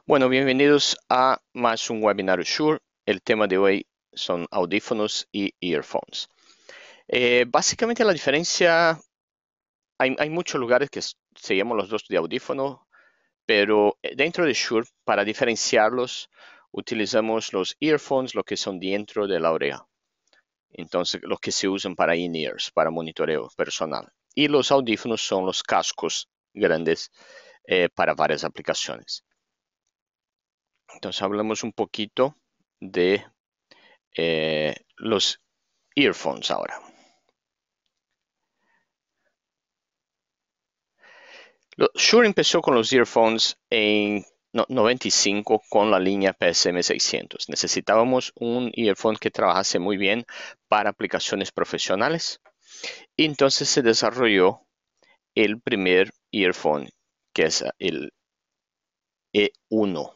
Bueno, bienvenidos a más un webinar Shure. El tema de hoy son audífonos y earphones. Básicamente la diferencia, hay muchos lugares que se llaman los dos de audífono, pero dentro de Shure, para diferenciarlos, utilizamos los earphones, lo que son dentro de la oreja. Entonces, los que se usan para in-ears, para monitoreo personal. Y los audífonos son los cascos grandes para varias aplicaciones. Entonces hablamos un poquito de los earphones ahora. Shure empezó con los earphones en 95 con la línea PSM 600. Necesitábamos un earphone que trabajase muy bien para aplicaciones profesionales. Y entonces se desarrolló el primer earphone, que es el E1.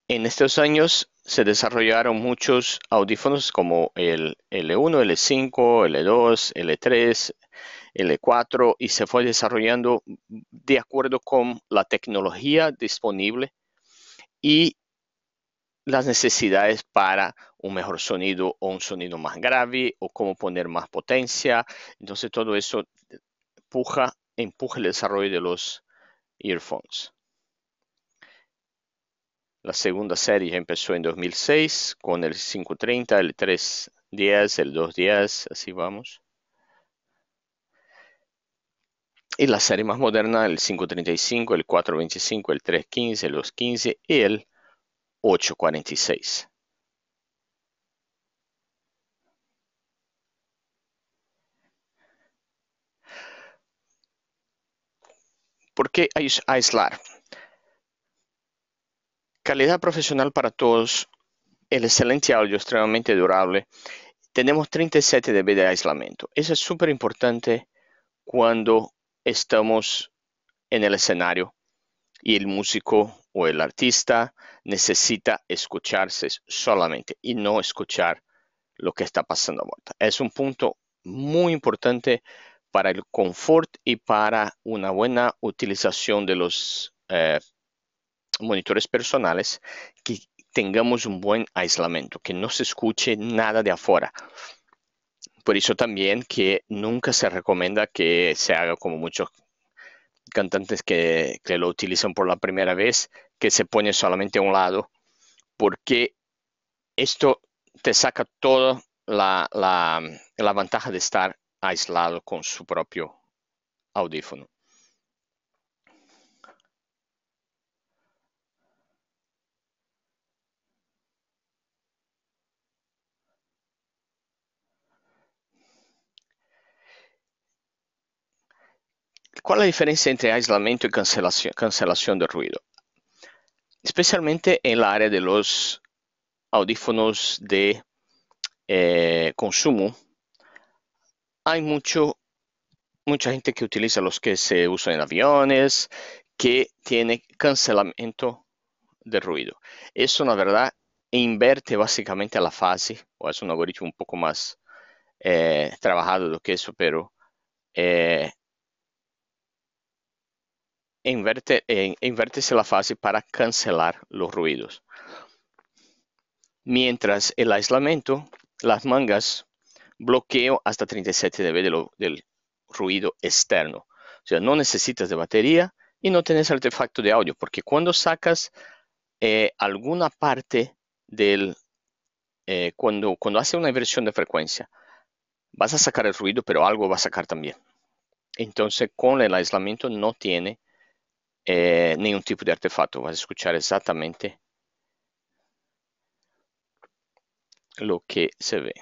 En estos años se desarrollaron muchos audífonos como el L1, L5, L2, L3, L4 y se fue desarrollando de acuerdo con la tecnología disponible y las necesidades para un mejor sonido o un sonido más grave o cómo poner más potencia. Entonces todo eso empuja el desarrollo de los earphones. La segunda serie empezó en 2006 con el 530, el 310, el 210, así vamos. Y la serie más moderna, el 535, el 425, el 315, el 215 y el 846. ¿Por qué aislar? Calidad profesional para todos, el excelente audio extremadamente durable. Tenemos 37 dB de aislamiento. Eso es súper importante cuando estamos en el escenario y el músico o el artista necesita escucharse solamente y no escuchar lo que está pasando a vuelta. Es un punto muy importante para el confort y para una buena utilización de los monitores personales, que tengamos un buen aislamiento, que no se escuche nada de afuera. Por eso también que nunca se recomienda que se haga como muchos cantantes que lo utilizan por la primera vez, que se pone solamente a un lado, porque esto te saca toda la ventaja de estar aislado con su propio audífono. ¿Cuál es la diferencia entre aislamiento y cancelación de ruido? Especialmente en la área de los audífonos de consumo, hay mucha gente que utiliza los que se usan en aviones, que tiene cancelamiento de ruido. Eso, la verdad, inverte básicamente a la fase, o es un algoritmo un poco más trabajado do que eso, pero invértese la fase para cancelar los ruidos. Mientras el aislamiento, las mangas, bloqueo hasta 37 dB del ruido externo. O sea, no necesitas de batería y no tienes artefacto de audio, porque cuando sacas alguna parte cuando hace una inversión de frecuencia, vas a sacar el ruido, pero algo va a sacar también. Entonces, con el aislamiento no tiene ningún tipo de artefacto. Vas a escuchar exactamente lo que se ve.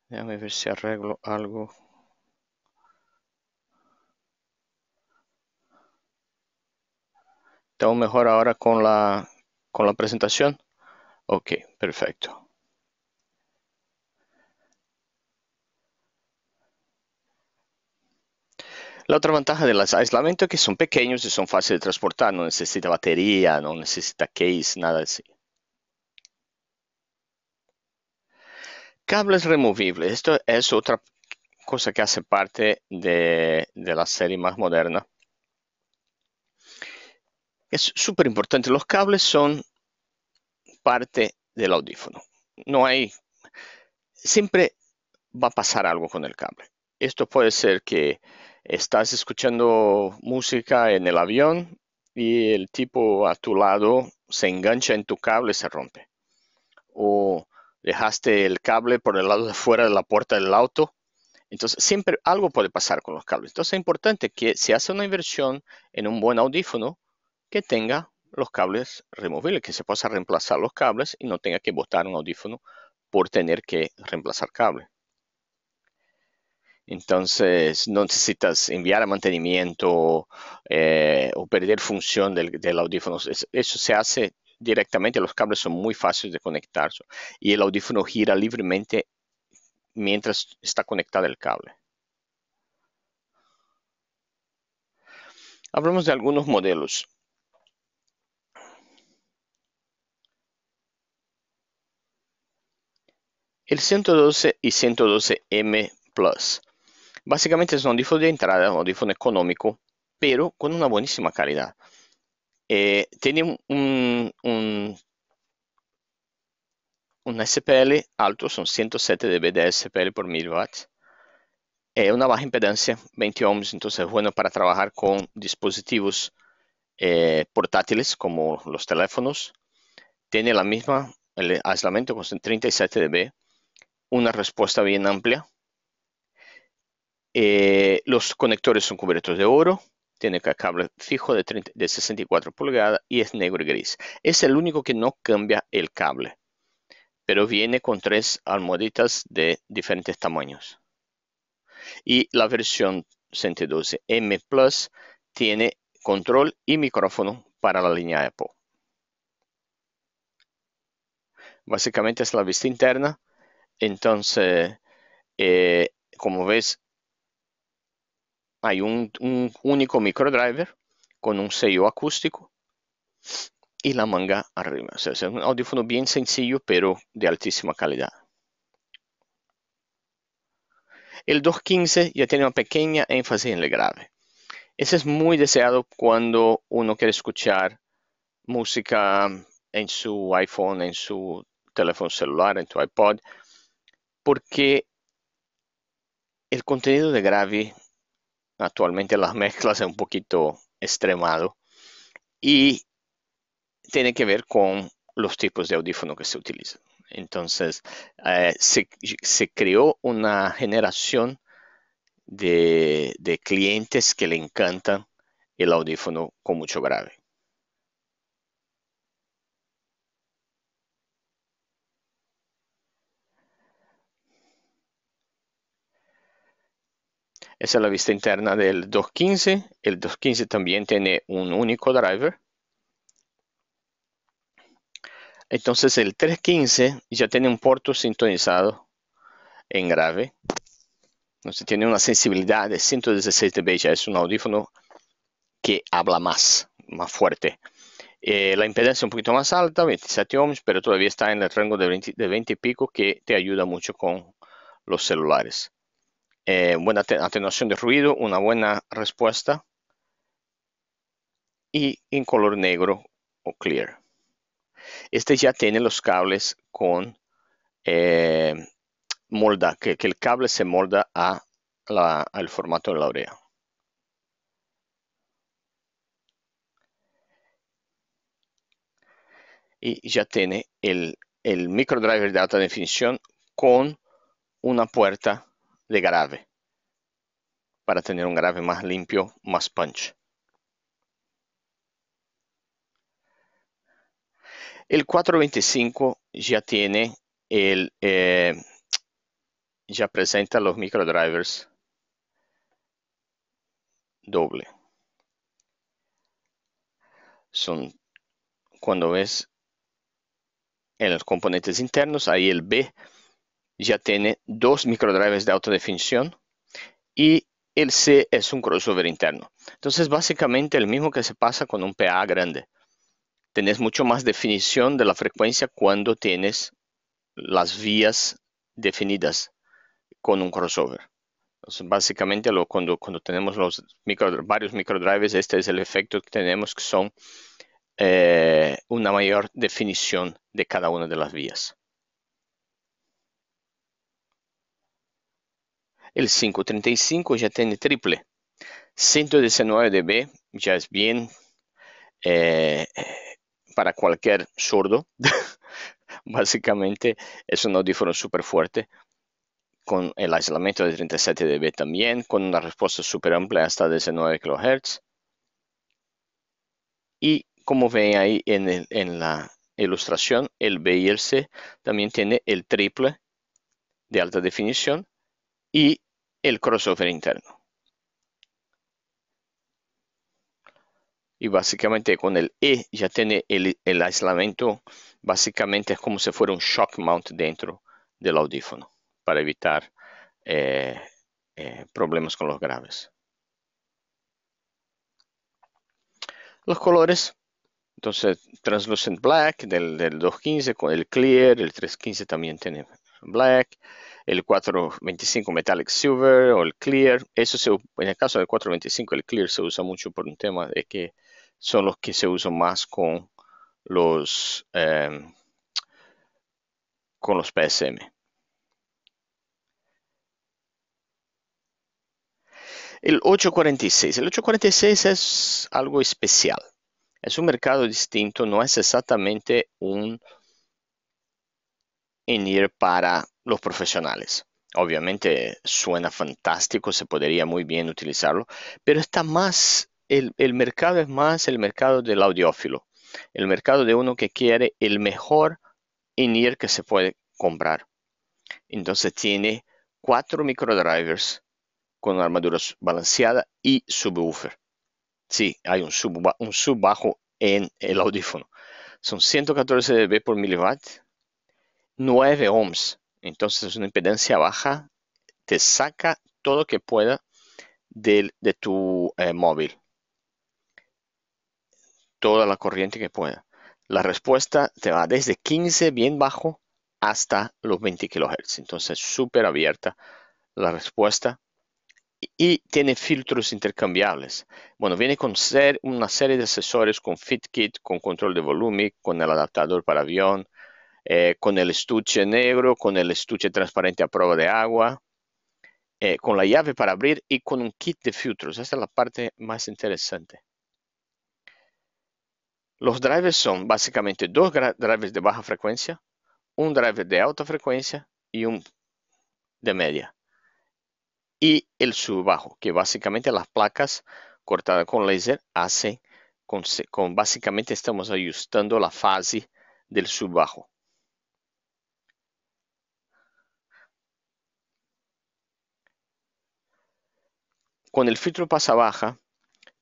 Déjame ver si arreglo algo. ¿Tengo mejor ahora con la presentación? Ok, perfecto. La otra ventaja del aislamiento es que son pequeños y son fáciles de transportar, no necesita batería, no necesita case, nada así. Cables removibles, esto es otra cosa que hace parte de la serie más moderna. Es súper importante, los cables son parte del audífono. No hay, siempre va a pasar algo con el cable. Esto puede ser que estás escuchando música en el avión y el tipo a tu lado se engancha en tu cable y se rompe. O dejaste el cable por el lado de fuera de la puerta del auto. Entonces, siempre algo puede pasar con los cables. Entonces, es importante que si hace una inversión en un buen audífono, que tenga los cables removibles, que se pueda reemplazar los cables y no tenga que botar un audífono por tener que reemplazar cable. Entonces, no necesitas enviar a mantenimiento o perder función del audífono. Eso se hace directamente, los cables son muy fáciles de conectar y el audífono gira libremente mientras está conectado el cable. Hablamos de algunos modelos. El 112 y 112M Plus. Básicamente es un audífono de entrada, un audífono económico, pero con una buenísima calidad. Tiene un SPL alto, son 107 dB de SPL por 1000 watts. Una baja impedancia, 20 ohms, entonces es bueno para trabajar con dispositivos portátiles como los teléfonos. Tiene la misma, el aislamiento con 37 dB, una respuesta bien amplia. Los conectores son cubiertos de oro, tiene cable fijo de 64 pulgadas y es negro y gris. Es el único que no cambia el cable, pero viene con 3 almohaditas de diferentes tamaños. Y la versión 112M Plus tiene control y micrófono para la línea Apple. Básicamente es la vista interna. Entonces, como ves, hay un único microdriver con un sello acústico y la manga arriba. O sea, es un audífono bien sencillo, pero de altísima calidad. El 215 ya tiene una pequeña énfasis en el grave. Ese es muy deseado cuando uno quiere escuchar música en su iPhone, en su teléfono celular, en tu iPod, porque el contenido de grave actualmente las mezclas es un poquito extremado y tiene que ver con los tipos de audífono que se utilizan. Entonces, se creó una generación de clientes que le encantan el audífono con mucho grave. Esa es la vista interna del 215. El 215 también tiene un único driver. Entonces el 315 ya tiene un puerto sintonizado en grave. Entonces tiene una sensibilidad de 116 dB. Ya es un audífono que habla más fuerte. La impedancia es un poquito más alta, 27 ohms, pero todavía está en el rango de 20 y pico, que te ayuda mucho con los celulares. Buena atenuación de ruido, una buena respuesta y en color negro o clear. Este ya tiene los cables con molda, que el cable se molda al formato de la oreja. Y ya tiene el microdriver de alta definición con una puerta de grave para tener un grave más limpio, más punch. El 425 ya tiene ya presenta los microdrivers doble. Son, cuando ves en los componentes internos, ahí el B ya tiene 2 microdrivers de alta definición y el C es un crossover interno. Entonces, básicamente el mismo que se pasa con un PA grande. Tenés mucho más definición de la frecuencia cuando tienes las vías definidas con un crossover. Entonces, básicamente cuando tenemos varios microdrivers, este es el efecto que tenemos, que son una mayor definición de cada una de las vías. El 535 ya tiene triple. 119 dB ya es bien para cualquier sordo. Básicamente es un audífono súper fuerte, con el aislamiento de 37 dB también, con una respuesta súper amplia hasta 19 kHz. Y como ven ahí en la ilustración, el B y el C también tiene el triple de alta definición y el crossover interno. Y básicamente con el E ya tiene el aislamiento, básicamente es como si fuera un shock mount dentro del audífono, para evitar problemas con los graves. Los colores, entonces Translucent Black del 215 con el Clear, el 315 también tiene Black, el 425 Metallic Silver o el Clear. En el caso del 425 el Clear se usa mucho por un tema de que son los que se usan más con los PSM. El 846 es algo especial. Es un mercado distinto, no es exactamente un in-ear para los profesionales. Obviamente suena fantástico, se podría muy bien utilizarlo, pero está más, el mercado es más el mercado del audiófilo, el mercado de uno que quiere el mejor in-ear que se puede comprar. Entonces tiene 4 microdrivers con una armadura balanceada y subwoofer. Sí, hay un sub bajo en el audífono. Son 114 dB por miliwatt, 9 ohms. Entonces es una impedancia baja, te saca todo lo que pueda de tu móvil, toda la corriente que pueda. La respuesta te va desde 15 bien bajo hasta los 20 kHz. Entonces súper abierta la respuesta. Y tiene filtros intercambiables. Bueno, viene con una serie de accesorios con FitKit, con control de volumen, con el adaptador para avión, con el estuche negro, con el estuche transparente a prueba de agua, con la llave para abrir y con un kit de filtros. Esta es la parte más interesante. Los drivers son básicamente 2 drivers de baja frecuencia, un driver de alta frecuencia y un de media. Y el subbajo, que básicamente las placas cortadas con láser hacen básicamente estamos ajustando la fase del subbajo. Con el filtro pasa baja,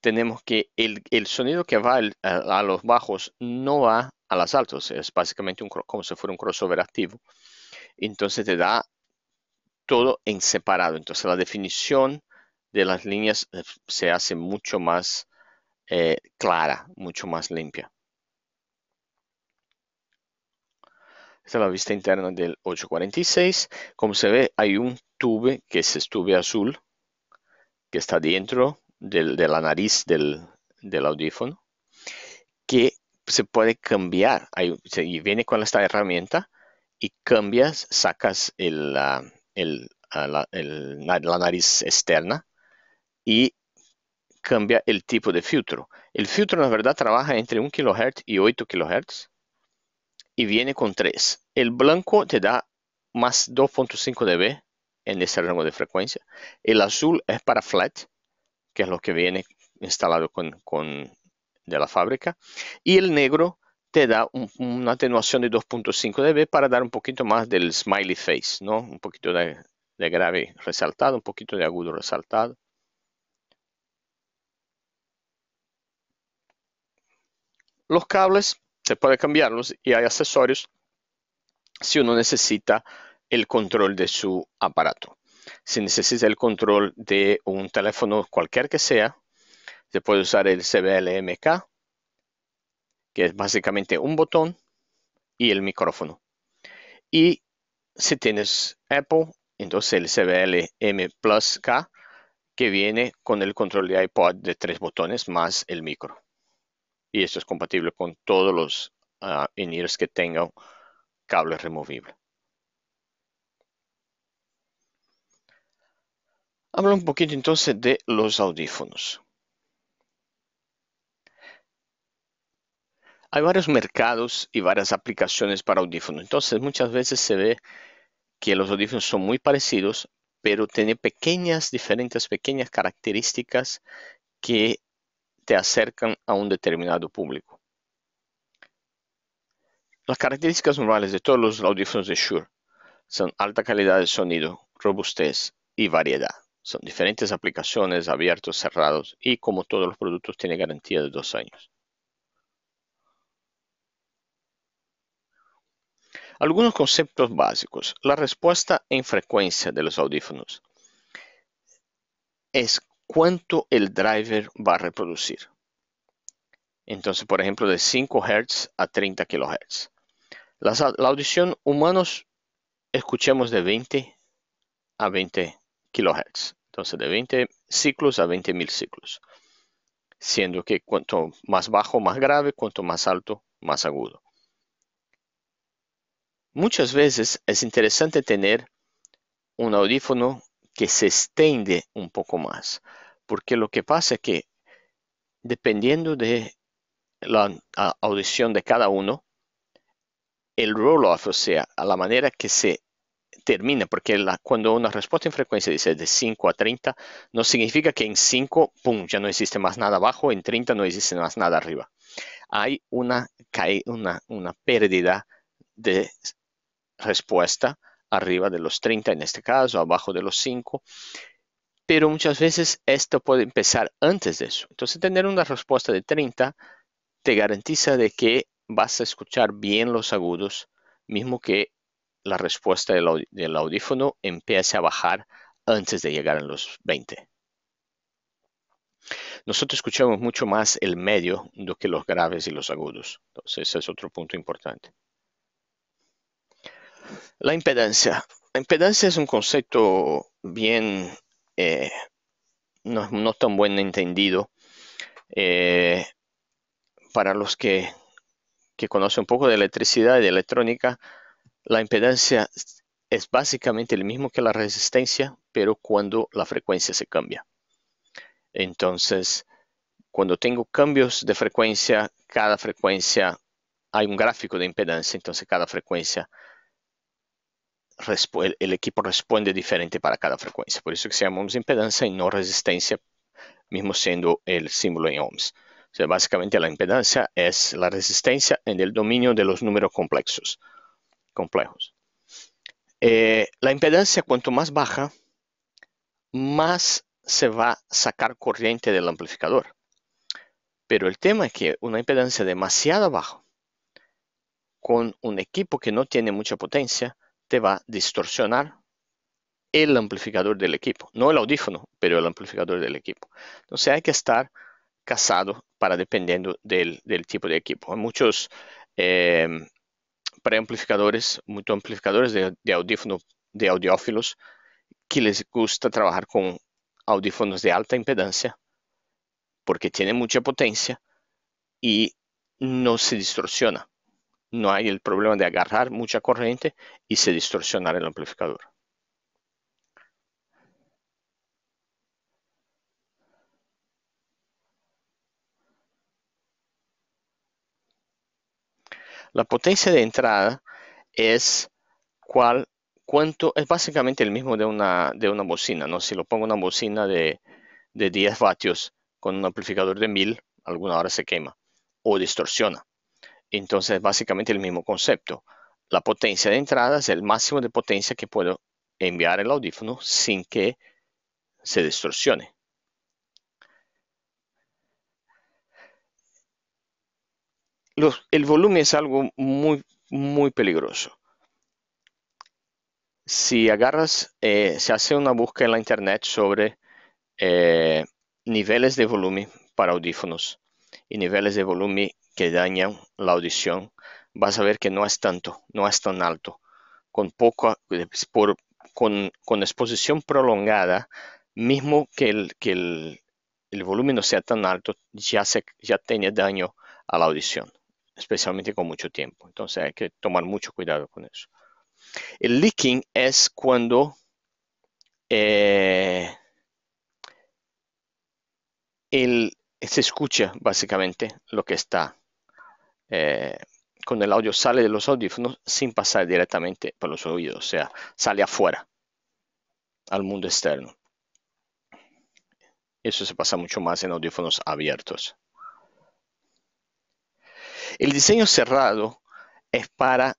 tenemos que el sonido que va a los bajos no va a los altos, es básicamente como si fuera un crossover activo. Entonces te da todo en separado. Entonces la definición de las líneas se hace mucho más clara, mucho más limpia. Esta es la vista interna del 846. Como se ve, hay un tube que es tube azul que está dentro de la nariz del audífono, que se puede cambiar. Y viene con esta herramienta y cambias, sacas la nariz externa y cambia el tipo de filtro. El filtro, la verdad, trabaja entre 1 kHz y 8 kHz y viene con 3. El blanco te da más 2.5 dB en ese rango de frecuencia. El azul es para flat, que es lo que viene instalado de la fábrica. Y el negro te da una atenuación de 2.5 dB para dar un poquito más del smiley face, ¿no? Un poquito de grave resaltado, un poquito de agudo resaltado. Los cables se puede cambiarlos y hay accesorios si uno necesita el control de su aparato. Si necesita el control de un teléfono cualquier que sea, se puede usar el CBLMK, que es básicamente un botón y el micrófono. Y si tienes Apple, entonces el CBLM Plus K, que viene con el control de iPod de 3 botones más el micro. Y esto es compatible con todos los in-ears que tengan cable removible. Hablo un poquito entonces de los audífonos. Hay varios mercados y varias aplicaciones para audífonos. Entonces muchas veces se ve que los audífonos son muy parecidos, pero tienen diferentes pequeñas características que te acercan a un determinado público. Las características normales de todos los audífonos de Shure son alta calidad de sonido, robustez y variedad. Son diferentes aplicaciones, abiertos, cerrados, y como todos los productos tiene garantía de 2 años. Algunos conceptos básicos. La respuesta en frecuencia de los audífonos es cuánto el driver va a reproducir. Entonces, por ejemplo, de 5 Hz a 30 kHz. La audición, humanos escuchemos de 20 a 20 kHz. Entonces, de 20 ciclos a 20.000 ciclos. Siendo que cuanto más bajo, más grave, cuanto más alto, más agudo. Muchas veces es interesante tener un audífono que se extiende un poco más, porque lo que pasa es que dependiendo de la audición de cada uno, el roll-off, o sea, a la manera que se termina, porque cuando una respuesta en frecuencia dice de 5 a 30, no significa que en 5, pum, ya no existe más nada abajo, en 30 no existe más nada arriba. Hay una pérdida de respuesta arriba de los 30 en este caso, abajo de los 5, pero muchas veces esto puede empezar antes de eso. Entonces tener una respuesta de 30 te garantiza de que vas a escuchar bien los agudos, mismo que la respuesta del audífono empiece a bajar antes de llegar a los 20. Nosotros escuchamos mucho más el medio do que los graves y los agudos. Entonces ese es otro punto importante. La impedancia. La impedancia es un concepto bien no tan buen entendido. Para los que conocen un poco de electricidad y de electrónica, la impedancia es básicamente el mismo que la resistencia, pero cuando la frecuencia se cambia. Entonces, cuando tengo cambios de frecuencia, cada frecuencia, hay un gráfico de impedancia, entonces cada frecuencia, el equipo responde diferente para cada frecuencia. Por eso que se llama impedancia y no resistencia, mismo siendo el símbolo en ohms. O sea, básicamente la impedancia es la resistencia en el dominio de los números complejos. La impedancia, cuanto más baja, más se va a sacar corriente del amplificador. Pero el tema es que una impedancia demasiado baja, con un equipo que no tiene mucha potencia, te va a distorsionar el amplificador del equipo. No el audífono, pero el amplificador del equipo. Entonces hay que estar casado para dependiendo del tipo de equipo. Hay muchos preamplificadores, muchos amplificadores de audífono, de audiófilos, que les gusta trabajar con audífonos de alta impedancia porque tienen mucha potencia y no se distorsiona. No hay el problema de agarrar mucha corriente y se distorsionar el amplificador. La potencia de entrada es cuánto, es básicamente el mismo de una bocina, ¿no? Si lo pongo una bocina de 10 vatios con un amplificador de 1000, alguna hora se quema o distorsiona. Entonces, es básicamente el mismo concepto. La potencia de entrada es el máximo de potencia que puedo enviar el audífono sin que se distorsione. El volumen es algo muy, muy peligroso. Si agarras, se hace una búsqueda en la internet sobre eh, niveles de volumen para audífonos y niveles de volumen que dañan la audición, vas a ver que no es tanto, no es tan alto. Con poca, con exposición prolongada, mismo el volumen no sea tan alto, ya tiene daño a la audición, especialmente con mucho tiempo. Entonces hay que tomar mucho cuidado con eso. El leaking es cuando eh, se escucha básicamente lo que está eh, con el audio sale de los audífonos sin pasar directamente por los oídos, o sea, sale afuera al mundo externo. Eso se pasa mucho más en audífonos abiertos. El diseño cerrado es para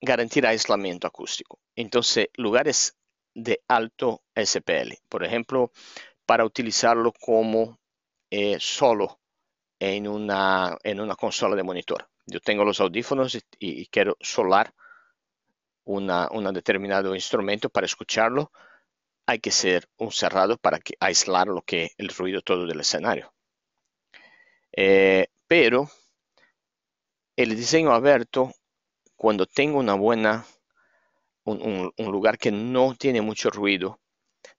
garantir aislamiento acústico. Entonces, lugares de alto SPL, por ejemplo, para utilizarlo como solo en una consola de monitor. Yo tengo los audífonos y quiero solar un determinado instrumento para escucharlo. Hay que ser un cerrado para aislar el ruido todo del escenario. Pero el diseño abierto, cuando tengo un lugar que no tiene mucho ruido,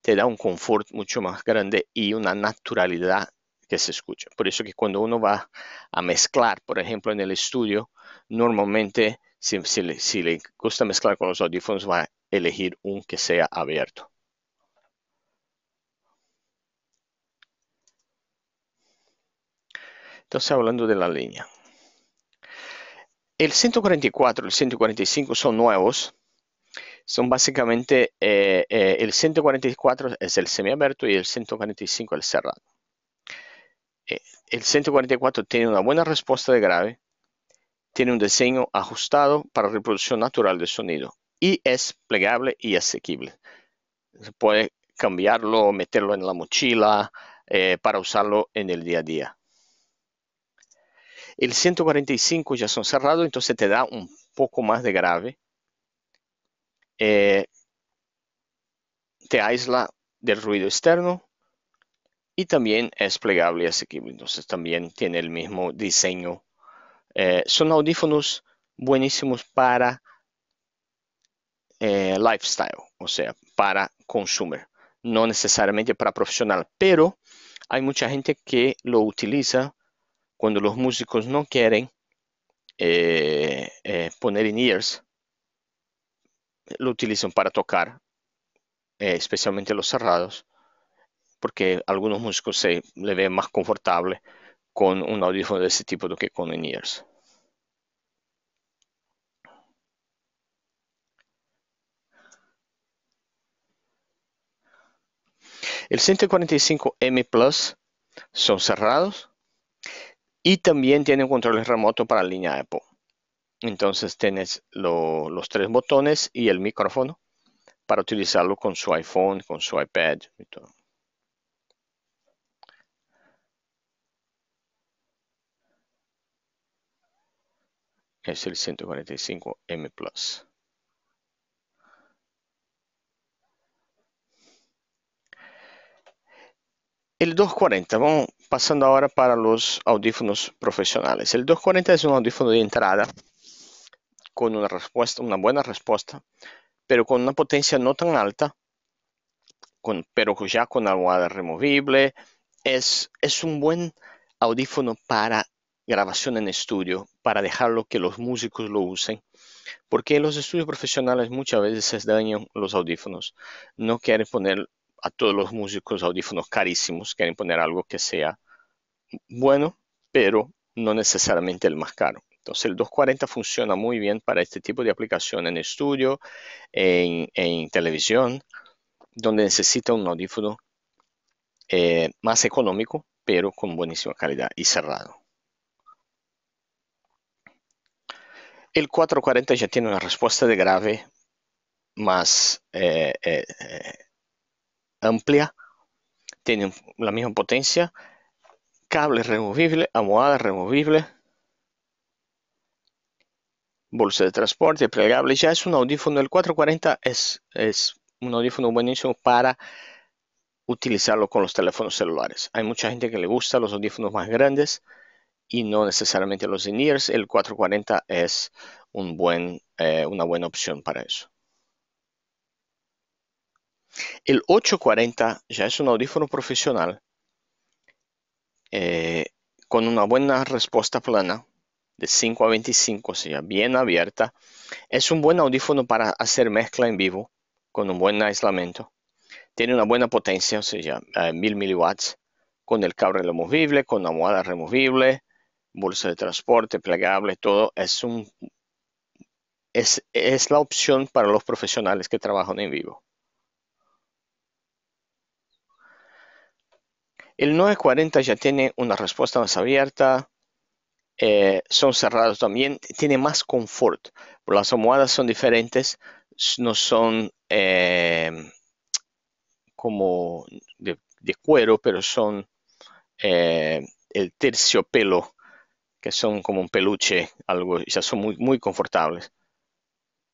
te da un confort mucho más grande y una naturalidad que se escucha. Por eso que cuando uno va a mezclar, por ejemplo, en el estudio, normalmente si le gusta mezclar con los audífonos, va a elegir un que sea abierto. Entonces, hablando de la línea. El 144 y el 145 son nuevos. Son básicamente, el 144 es el semiabierto y el 145 el cerrado. El 144 tiene una buena respuesta de grave, tiene un diseño ajustado para reproducción natural de sonido y es plegable y asequible. Se puede cambiarlo, meterlo en la mochila para usarlo en el día a día. El 145 ya son cerrados, entonces te da un poco más de grave. Te aísla del ruido externo y también es plegable y asequible. Entonces también tiene el mismo diseño. Son audífonos buenísimos para lifestyle, o sea, para consumer, no necesariamente para profesional, pero hay mucha gente que lo utiliza cuando los músicos no quieren poner in-ears, lo utilizan para tocar, especialmente los cerrados, porque algunos músicos se le ven más confortable con un audífono de ese tipo do que con in-ears. El 145M Plus son cerrados y también tienen controles remoto para la línea Apple. Entonces tienes los tres botones y el micrófono para utilizarlo con su iPhone, con su iPad y todo. Es el 145M Plus. El 240, vamos pasando ahora para los audífonos profesionales. El 240 es un audífono de entrada con una buena respuesta, pero con una potencia no tan alta, pero ya con almohada removible. Es un buen audífono para grabación en estudio, para dejarlo que los músicos lo usen, porque en los estudios profesionales muchas veces se dañan los audífonos. No quieren poner a todos los músicos audífonos carísimos, quieren poner algo que sea bueno, pero no necesariamente el más caro. Entonces el 240 funciona muy bien para este tipo de aplicación en estudio, en televisión, donde necesita un audífono más económico, pero con buenísima calidad y cerrado. El 440 ya tiene una respuesta de grave más amplia, tiene la misma potencia, cable removible, almohada removible bolsa de transporte plegable. Ya es un audífono, el 440 es un audífono buenísimo para utilizarlo con los teléfonos celulares. Hay mucha gente que le gusta los audífonos más grandes y no necesariamente los in-ears. El 440 es una buena opción para eso. El 840 ya es un audífono profesional con una buena respuesta plana de 5 a 25, o sea, bien abierta. Es un buen audífono para hacer mezcla en vivo con un buen aislamiento. Tiene una buena potencia, o sea, 1000 miliwatts, con el cable removible, con almohada removible, bolsa de transporte plegable, todo. Es la opción para los profesionales que trabajan en vivo. El 940 ya tiene una respuesta más abierta, son cerrados también, tiene más confort. Las almohadas son diferentes, no son como de cuero, pero son el terciopelo, que son como un peluche, algo, ya son muy confortables.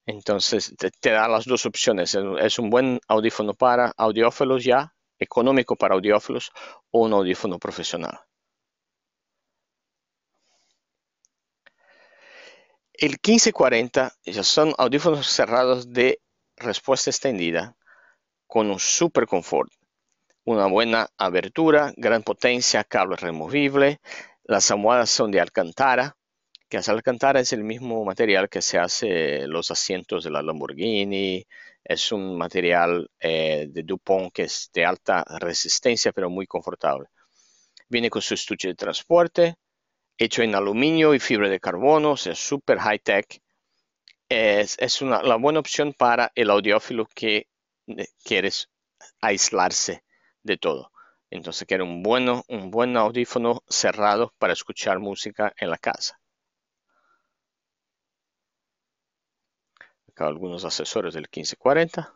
Entonces te da las dos opciones. Es un buen audífono para audiófilos ya, económico para audiófilos, o un audífono profesional. El 1540 ya son audífonos cerrados de respuesta extendida con un super confort, una buena abertura, gran potencia, cable removible. Las almohadas son de Alcantara, que es Alcantara es el mismo material que se hace los asientos de la Lamborghini. Es un material de DuPont que es de alta resistencia pero muy confortable. Viene con su estuche de transporte, hecho en aluminio y fibra de carbono, o sea, super high tech. Es la buena opción para el audiófilo que quiere aislarse de todo. Entonces quiere un buen audífono cerrado para escuchar música en la casa. Acá algunos accesorios del 1540.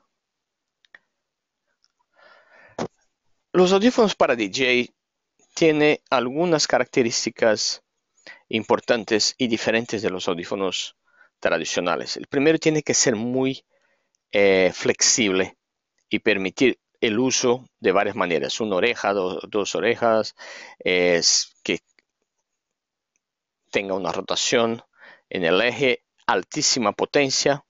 Los audífonos para DJ tienen algunas características importantes y diferentes de los audífonos tradicionales. El primero tiene que ser muy flexible y permitir el uso de varias maneras. Una oreja, dos orejas, que tenga una rotación en el eje, altísima potencia,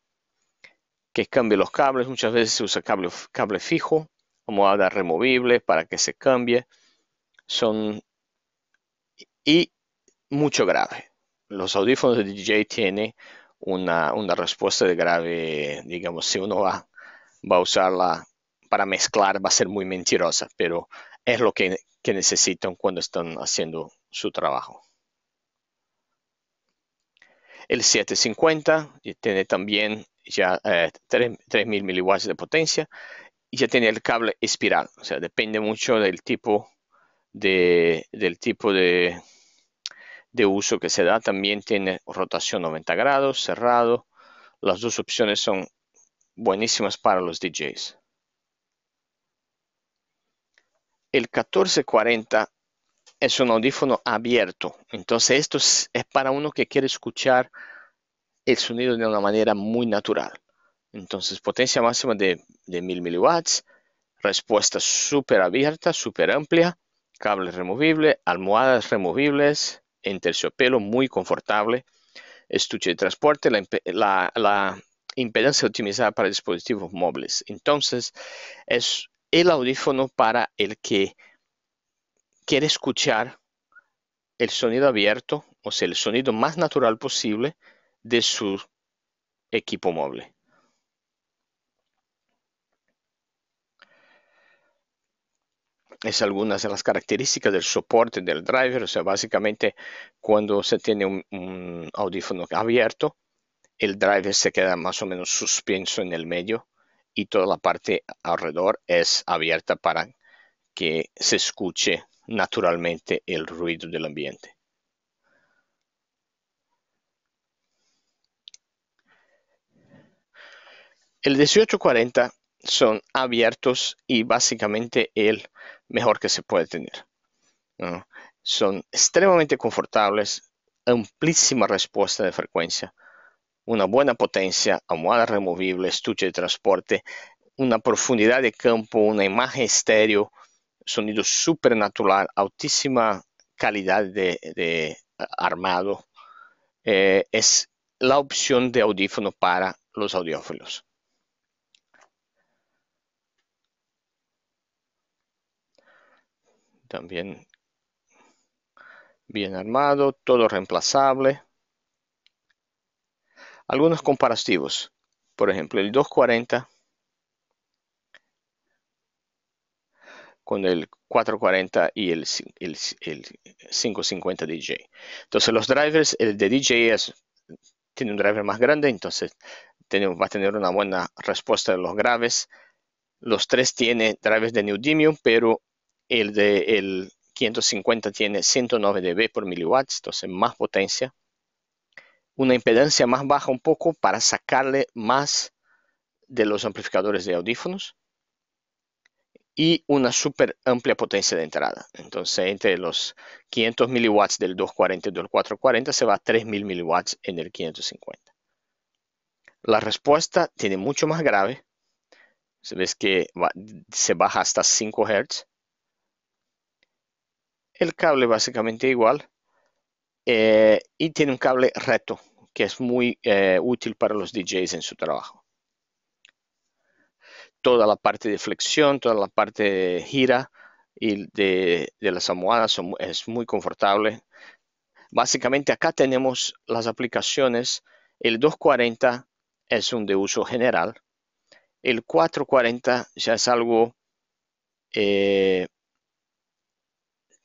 que cambie los cables. Muchas veces se usa cable fijo, almohada removible para que se cambie. Y mucho grave. Los audífonos de DJ tienen una respuesta de grave, digamos, si uno va a usarla para mezclar, va a ser muy mentirosa, pero es lo que necesitan cuando están haciendo su trabajo. El 750 tiene también ya 3000 miliwatts de potencia y ya tiene el cable espiral, o sea, depende mucho del tipo de uso que se da. También tiene rotación 90 grados, cerrado. Las dos opciones son buenísimas para los DJs. El 1440 es un audífono abierto, entonces esto es para uno que quiere escuchar el sonido de una manera muy natural. Entonces potencia máxima de 1000 miliwatts, respuesta súper abierta, súper amplia, cable removible, almohadas removibles, en terciopelo muy confortable, estuche de transporte, la impedancia optimizada para dispositivos móviles. Entonces es el audífono para el que quiere escuchar el sonido abierto, o sea, el sonido más natural posible de su equipo móvil. Es algunas de las características del soporte del driver, o sea, básicamente cuando se tiene un audífono abierto, el driver se queda más o menos suspenso en el medio y toda la parte alrededor es abierta para que se escuche naturalmente el ruido del ambiente. El 1840 son abiertos y básicamente el mejor que se puede tener, ¿no? Son extremadamente confortables, amplísima respuesta de frecuencia, una buena potencia, almohada removible, estuche de transporte, una profundidad de campo, una imagen estéreo, sonido súper natural, altísima calidad de armado. Es la opción de audífono para los audiófilos. También bien armado, todo reemplazable. Algunos comparativos. Por ejemplo, el 240 con el 440 y el 550 DJ. Entonces los drivers, el de DJ tiene un driver más grande, entonces va a tener una buena respuesta de los graves. Los tres tienen drivers de neodymium, pero el de el 550 tiene 109 dB por miliwatts, entonces más potencia. Una impedancia más baja un poco para sacarle más de los amplificadores de audífonos y una súper amplia potencia de entrada. Entonces, entre los 500 miliwatts del 240 y del 440 se va a 3000 miliwatts en el 550. La respuesta tiene mucho más grave. Se ve que se baja hasta 5 Hz. El cable básicamente igual. Y tiene un cable recto que es muy útil para los DJs en su trabajo. Toda la parte de flexión, toda la parte de gira y de las almohadas es muy confortable. Básicamente acá tenemos las aplicaciones. El 240 es un de uso general. El 440 ya es algo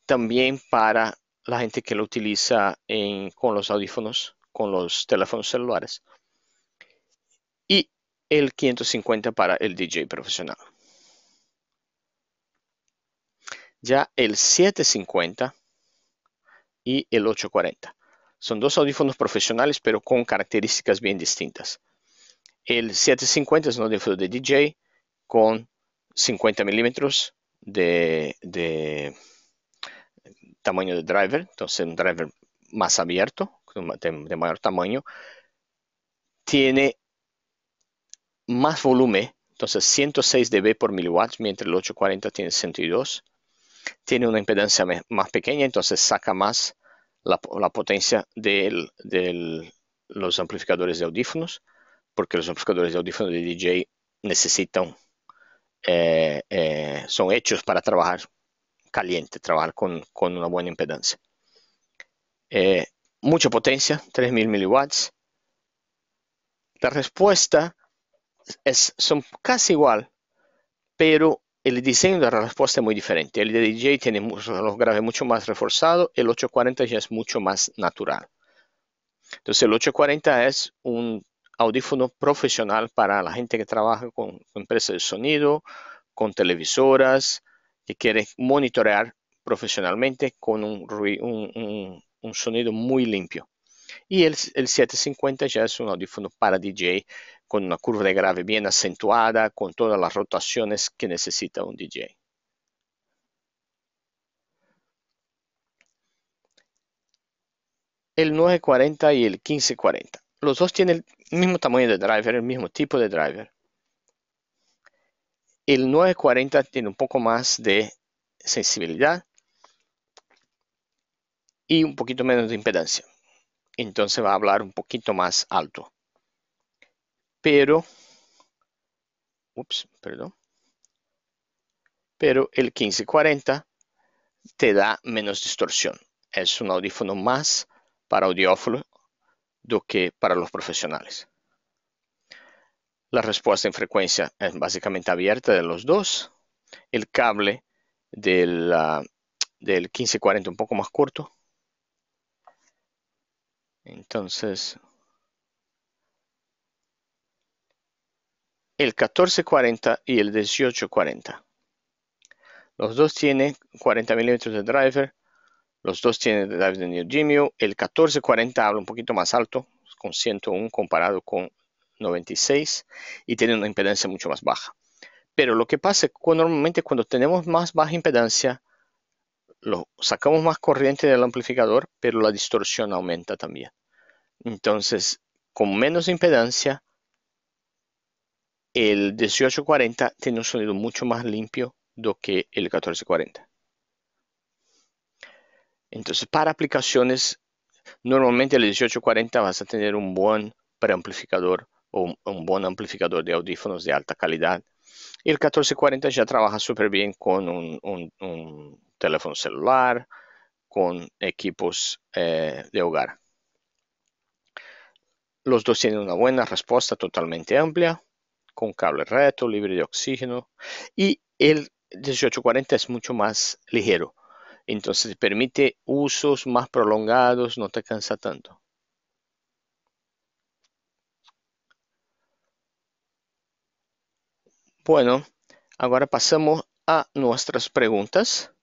también para la gente que lo utiliza con los audífonos, con los teléfonos celulares. Y el 550 para el DJ profesional. Ya el 750 y el 840. Son dos audífonos profesionales, pero con características bien distintas. El 750 es un audífono de DJ con 50 milímetros de tamaño de driver, entonces un driver más abierto, de mayor tamaño. Tiene más volumen, entonces 106 dB por miliwatts, mientras el 840 tiene 102. Tiene una impedancia más pequeña, entonces saca más la potencia de los amplificadores de audífonos, porque los amplificadores de audífonos de DJ necesitan, son hechos para trabajar caliente, trabajar con una buena impedancia. Mucha potencia, 3000 miliwatts. La respuesta son casi igual, pero el diseño de la respuesta es muy diferente. El de DJ tiene los graves mucho más reforzados, el 840 ya es mucho más natural. Entonces el 840 es un audífono profesional para la gente que trabaja con empresas de sonido, con televisoras, que quiere monitorear profesionalmente con un sonido muy limpio. Y el 750 ya es un audífono para DJ con una curva de grave bien acentuada, con todas las rotaciones que necesita un DJ. El 940 y el 1540. Los dos tienen el mismo tamaño de driver, el mismo tipo de driver. El 940 tiene un poco más de sensibilidad y un poquito menos de impedancia. Entonces va a hablar un poquito más alto. Pero el 1540 te da menos distorsión. Es un audífono más para audiófono do que para los profesionales. La respuesta en frecuencia es básicamente abierta de los dos. El cable del 1540 un poco más corto. Entonces, el 1440 y el 1840. Los dos tienen 40 milímetros de driver. Los dos tienen driver de neodymium. El 1440 habla un poquito más alto, con 101 comparado con 96, y tiene una impedancia mucho más baja. Pero lo que pasa es que normalmente cuando tenemos más baja impedancia, sacamos más corriente del amplificador, pero la distorsión aumenta también. Entonces, con menos impedancia, el 1840 tiene un sonido mucho más limpio do que el 1440. Entonces, para aplicaciones, normalmente el 1840 vas a tener un buen preamplificador o un buen amplificador de audífonos de alta calidad. Y el 1440 ya trabaja súper bien con un teléfono celular, con equipos de hogar. Los dos tienen una buena respuesta totalmente amplia, con cable recto, libre de oxígeno, y el 1840 es mucho más ligero, entonces permite usos más prolongados, no te cansa tanto. Bueno, ahora pasamos a nuestras preguntas.